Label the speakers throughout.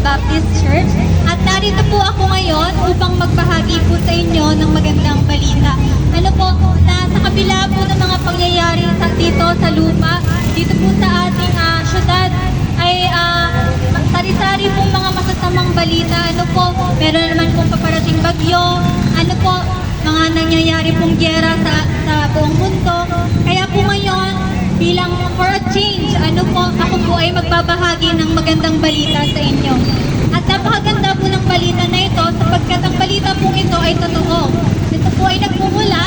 Speaker 1: Baptist Church at narito po ako ngayon upang magbahagi po sa inyo ng magandang balita. Ano po, na sa kabila po ng mga pangyayari dito sa lupa, dito po sa ating syudad ay sari-sari pong mga masasamang balita. Ano po, meron naman pong paparating bagyo, ano po, mga nangyayari pong gyera sa buong mundo. Kaya po ngayon, bilang for a change, ano po, ako po ay magbabahagi ng magandang balita sa inyo. At napakaganda po ng balita na ito sapagkat ang balita pong ito ay totoo. Ito po ay nagmumula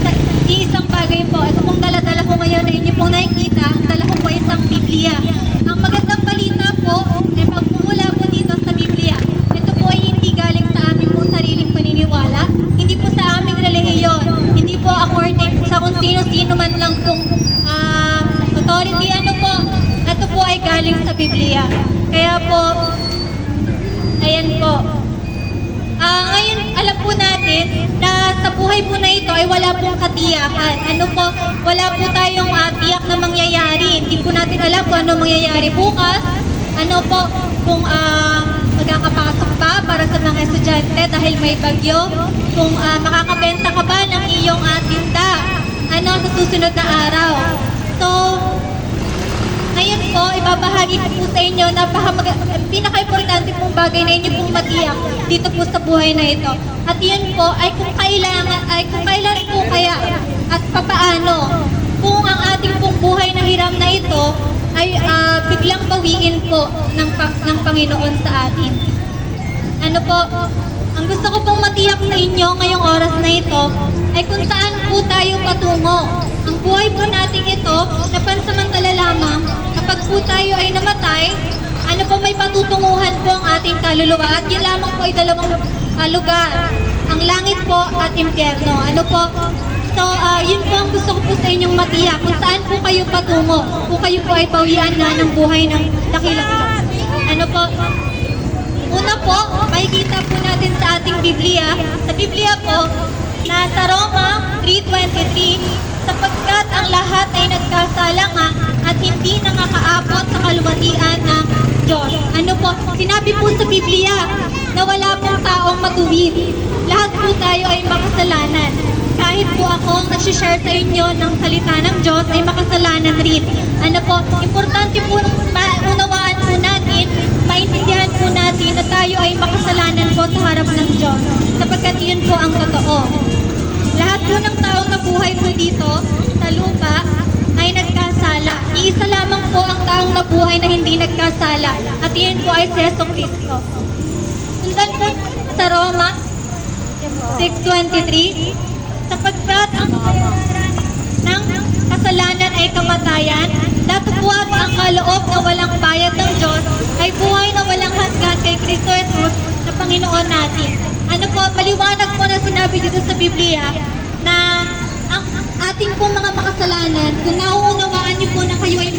Speaker 1: sa isang bagay po. Ito pong dala-dala ko ngayon na inyo pong nakikita. Ang dala ko po ay isang Biblia. Ang magandang balita po ay magmumula po dito sa Biblia. Ito po ay hindi galing sa aming pong sariling paniniwala. Hindi po sa aming relihiyon. Hindi po according sa kung sino-sino man lang pong authority. Ano po? Ito po ay galing sa Biblia. Kaya po, ayan po. Ngayon, alam po natin na sa buhay po na ito ay wala pong katiyakan. Ano po, wala po tayong tiyak na mangyayari. Hindi po natin alam kung ano mangyayari bukas. Ano po, kung magkakapasok pa para sa mga estudyante dahil may bagyo. Kung makakabenta ka ba ng iyong tinda sa susunod na araw. So, ngayon po, ibabahagi ko po sa inyo na pinaka-importante pong bagay na inyo pong matiyak dito po sa buhay na ito. At yun po ay kung kailan po kaya at papaano kung ang ating pong buhay na hiram na ito ay biglang bawiin po ng Panginoon sa atin. Ano po, ang gusto ko pong matiyak sa inyo ngayong oras na ito ay kung saan po tayo patungo. Ang buhay po natin ito, na pansamantala lamang, kapag po tayo ay namatay, ano po, may patutunguhan po ang ating kaluluwa at yun lamang po ay dalawang lugar. Ang langit po at impyerno. Ano po? So, yun po ang gusto ko po sa inyong matiyak. Kung saan po kayo patungo, kung kayo po ay pawian na ng buhay ng dakilang Diyos. Ano po? Una po, makikita po natin sa ating Biblia. Sa Biblia po, nasa Roma 3:23, sapagkat ang lahat ay nagkasala nga at hindi nakakaabot sa kaluwalhatian ng Diyos. Ano po? Sinabi po sa Biblia na wala pong taong matuwid. Lahat po tayo ay makasalanan. Kahit po ako ang nag-share sa inyo ng salita ng Diyos ay makasalanan rin. Ano po? Importante po maunawaan po natin, maintindihan po natin na tayo ay makasalanan po sa harap ng Diyos. Sapagkat yun po ang totoo. Lahat po ng taong nabuhay po dito sa lupa ay nagkasala. Iisa lamang po ang taong nabuhay na hindi nagkasala. At iyon po ay si Jesucristo. Sundan po sa Roma 6:23, sapagkat ang ng kasalanan ay kamatayan, datapwat ang kaloob na walang bayad ng Diyos ay buhay na walang hanggan kay Kristo Jesus na Panginoon natin. Ano po, maliwanag po na sinabi dito sa Biblia na ang ating pong mga makasalanan, kung nauunawaan niyo po na kayo ay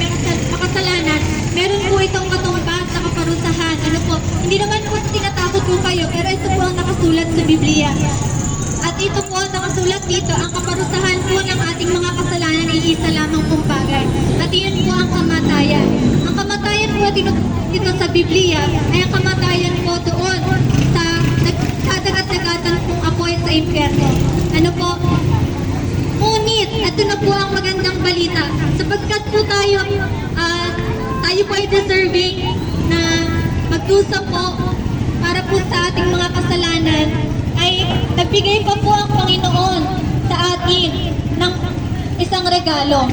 Speaker 1: makasalanan, meron po itong katumbas na kaparusahan. Ano po, hindi naman po tinatakot po kayo, pero ito po ang nakasulat sa Biblia. At ito po ang nakasulat dito, ang kaparusahan po ng ating mga kasalanan ay isa lamang pong bagay. At iyon po ang kamatayan. Ang kamatayan po dito sa Biblia ay ang kamatayan po doon sa dagat-dagatan pong apoy sa impyerno. Ano po? Ngunit, ito na po ang magandang balita. Sapagkat po tayo po ay deserving na magdusa po para po sa ating mga kasalanan, ay nagbigay pa po ang Panginoon sa atin ng isang regalo.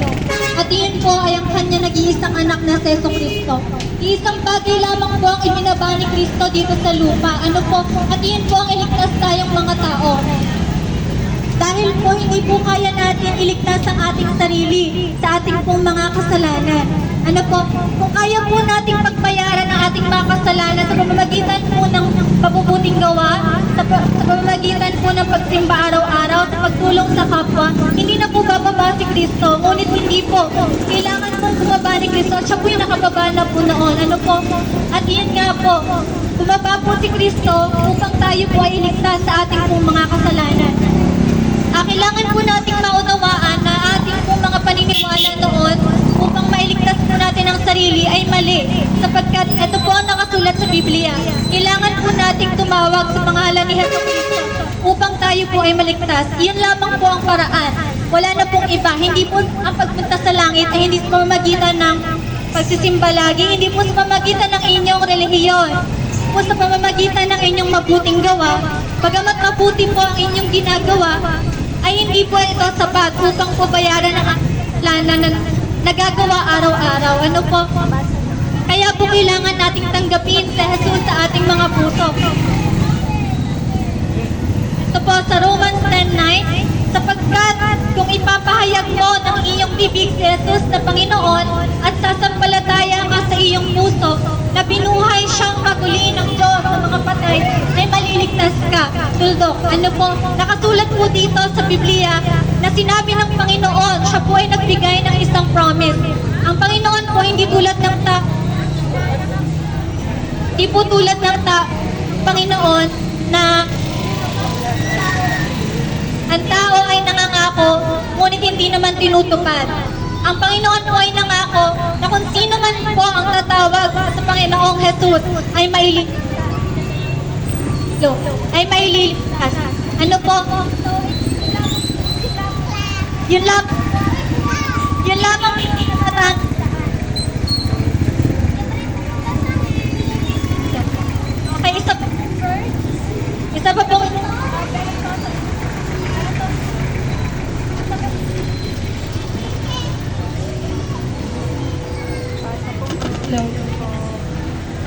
Speaker 1: At iyon po ay ang kanya nag-iisang anak na si Jesucristo. Isang bagay lamang po ang ibinaba ni Kristo dito sa lupa. Ano po? At iyon po ang iligtas tayong mga tao. Dahil po hindi po kaya natin iligtas ang ating sarili sa ating pong mga kasalanan. Ano po? Kung kaya po nating pagbayaran ang ating mga kasalanan sa pamamagitan po ng mabubuting gawa, sa pamamagitan po ng pagsimba araw-araw, sa pagtulong sa kapwa, hindi na po bababa si Kristo. Ngunit hindi po. Kailangan pong bumaba ni Kristo. Siya po yung nakababa na po noon. Ano po? At yun nga po, bumaba po si Kristo upang tayo po ay iligtas sa ating pong mga kasalanan. Kailangan po nating maunawaan na ating pong mga paniniwala noon upang mailigtas po natin ang sarili ay mali, sapagkat ito po ang nakasulat sa Biblia. Kailangan po nating tumawag sa pangalan ni Jesucristo upang tayo po ay maligtas. Iyon lamang po ang paraan. Wala na pong iba. Hindi po ang pagpunta sa langit ay hindi sa pamamagitan ng pagsisimba lagi, hindi po sa pamamagitan ng inyong relihiyon, po sa pamamagitan ng inyong mabuting gawa. Bagamat mabuti po ang inyong ginagawa, ay hindi po ito sapat upang po bayaran ang lana na nagagawa araw-araw. Ano po? Kaya po kailangan nating tanggapin si Jesus sa ating mga puso. Ito po sa Romans 10:9, sapagkat kung ipapahayag mo ng iyong bibig si Jesus na Panginoon at sasampalataya ka sa iyong puso na binuhay siyang maguli ng Diyos sa mga patay, ay maliligtas ka. Tuldok, ano po? Nakasulat po dito sa Biblia na sinabi ng Panginoon, siya po ay nagbigay ng isang promise. Ang Panginoon po hindi tulad ng Panginoon na ang tao ay nangangako, ngunit hindi naman tinutupad. Ang Panginoon po ay nangako na kung sino man po ang tatawag sa Panginoong Jesus ay maililigtas. Ano po? Yun lamang pinagkatan. Okay, isa pa pong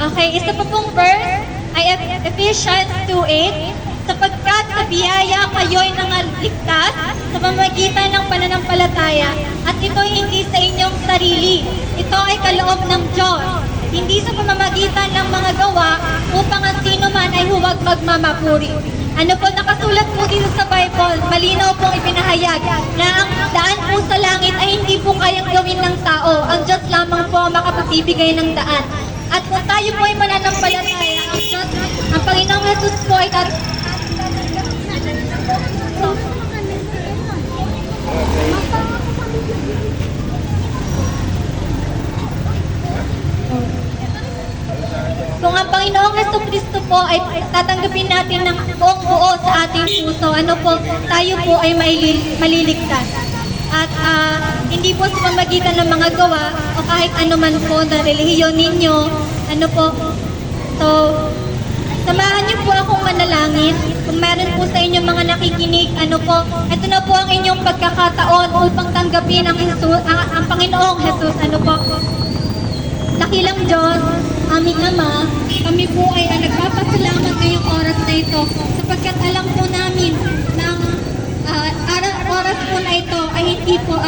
Speaker 1: Okay, isa pa pong verse ay Ephesians 2:8, sapagkat sa biyaya kayo'y nangaligtas sa pamamagitan ng pananampalataya, at ito'y hindi sa inyong sarili. Ito ay kaloob ng Diyos, hindi sa pamamagitan ng mga gawa upang ang sino man ay huwag magmamapuri. Ano po nakasulat po dito sa Bible, malinaw pong ipinahayag na ang daan po sa langit ay hindi po kayang gawin ng tao. Ang Diyos lamang po ang makapagbibigay ng daan. At kung tayo po ay mananampalataya, ang Panginoong Jesus po ay kung ang Panginoong Jesucristo po ay tatanggapin natin ng buong buo sa ating puso, ano po, tayo po ay maliligtas. At hindi po sa pamamagitan ng mga gawa o kahit anuman po na relihiyon ninyo, ano po. So, samahan niyo po akong manalangin. Kung meron po sa inyo mga nakikinig, ano po, ito na po ang inyong pagkakataon upang tanggapin ang Panginoong Jesus, ano po. Dakilang Diyos, aming Ama, kami po ay nagpapasalamat ngayong oras na ito sapagkat alam po namin na ang oras po na ito ay hindi po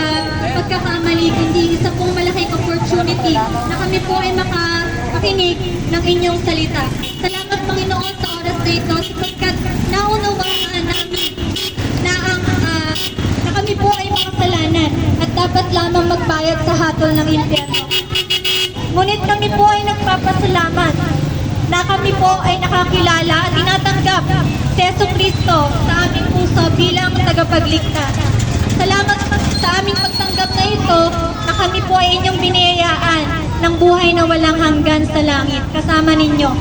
Speaker 1: pagkakamali, kundi isa pong malaking opportunity na kami po ay makapakinig ng inyong salita. Salamat Panginoon sa oras na ito sapagkat naunawaan namin na kami po ay makasalanan at dapat lamang magbayad sa hatol ng impyerno. Ngunit kami po ay nagpapasalamat na kami po ay nakakilala at tinatanggap si Jesucristo sa aming puso bilang tagapagligtas. Salamat sa aming pagtanggap na ito na kami po ay inyong biniyayaan ng buhay na walang hanggan sa langit kasama ninyo.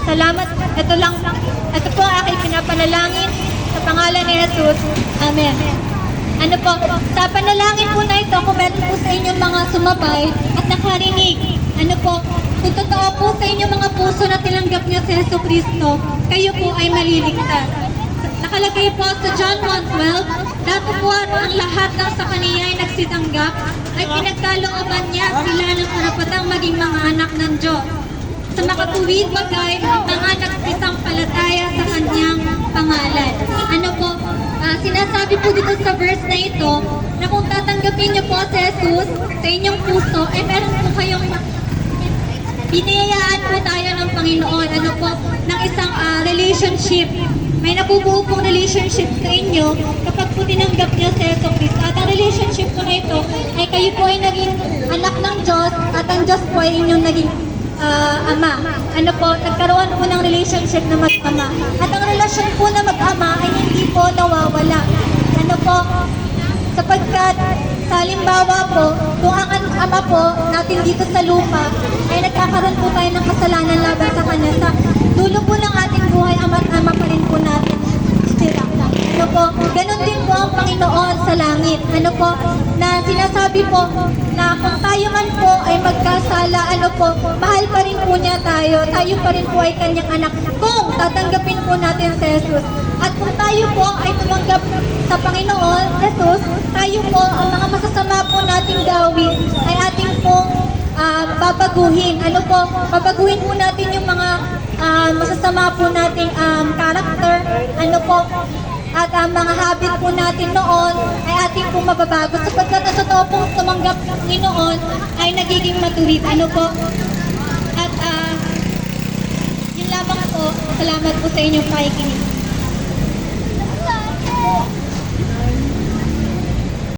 Speaker 1: Salamat. Ito po ang aking pinapanalangin sa pangalan ni Jesus. Amen. Ano po, sa panalangin po na ito, kung meron po sa inyong mga sumabay at nakarinig, ano po, kung totoo po sa inyong mga puso na tinanggap niyo si Jesucristo, kayo po ay maliligtas. Nakalagay po sa John 1:12, datapwat ang lahat ng sa kaniya ay nagsitanggap, ay pinagkalooban niya sila ng karapatang maging mga anak ng Diyos. Sa makatuwid bagay, mga nagsisampalataya sa kanyang pangalan. Ano po, sinasabi po dito sa verse na ito, na kung tatanggapin niyo po si Jesus sa inyong puso, ay meron po kayong biniyayaan po tayo ng Panginoon, ano po, ng isang relationship. May nabubuo pong relationship sa inyo kapag po tinanggap niyo si Jesucristo. At ang relationship po na ito ay kayo po ay naging anak ng Diyos at ang Diyos po ay inyong naging ama. Ano po, nagkaroon po ng relationship na mag-ama. At ang relasyon po na mag-ama ay hindi po nawawala. Ano po, sapagkat Sa halimbawa po, kung ang ama po natin dito sa lupa ay nagkakaroon po tayo ng kasalanan laban sa kanya, sa dulo po ng ating buhay, ama't ama pa rin po natin sila. Ano po, ganun din po ang Panginoon sa langit. Ano po, na sinasabi po na kung tayo man po ay magkasala, ano po, mahal pa rin po niya tayo. Tayo pa rin po ay kanyang anak kung tatanggapin po natin si Jesus. At kung tayo po ay tumanggap sa Panginoon, Jesus, tayo po, ang mga masasama po nating gawin ay ating pong babaguhin. Ano po, babaguhin po natin yung mga masasama po nating character, ano po, at ang mga habit po natin noon ay ating pong mababago sapagkat sa totoo pong tumanggap ng Panginoon ay nagiging matuwid. Ano po? At yun lamang po. Salamat po sa inyong pakikinig.